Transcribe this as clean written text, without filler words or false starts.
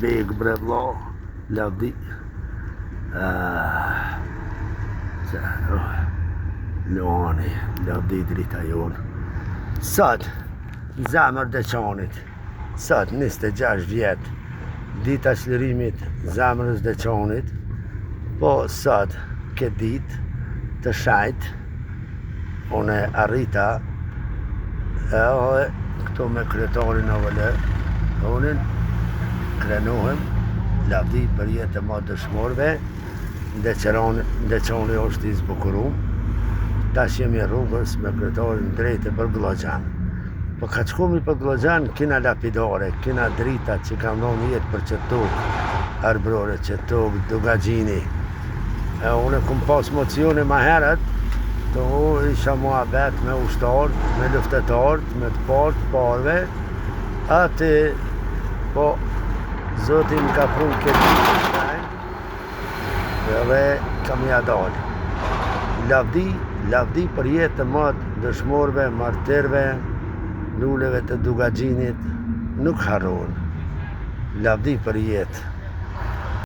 Beg bre vlla, lavdi. Luani, lavdi drita jonë. Sot, në zemër Deçanit, sot 26 vjetë, dita çlirimit zemrës Deçanit, po sot, këtë ditë të shajt, une arrita edhe këto me kretarin e vëllë, unin krenohem, lavdi për jetë e ma dëshmorve, Deçani është i zbukurum, tash jemi rrugës me kretarin drejtë për Glogjan. Po ka qkomi për Glogjan, kina lapidare, kina drita që kam nëmë jetë për që tokë, arbrore, që tokë, Dugagjini. Une kum pas mocione ma herët, të isha mua bet me ushtarët, me luftetarët, me të parve, ati, po, Zotin ka prunë këtë dhe kam ja dalë. Lavdi për jetë të matë dëshmorve, martirve, luleve të Dugagjinit, nuk harron. Lavdi për jetë.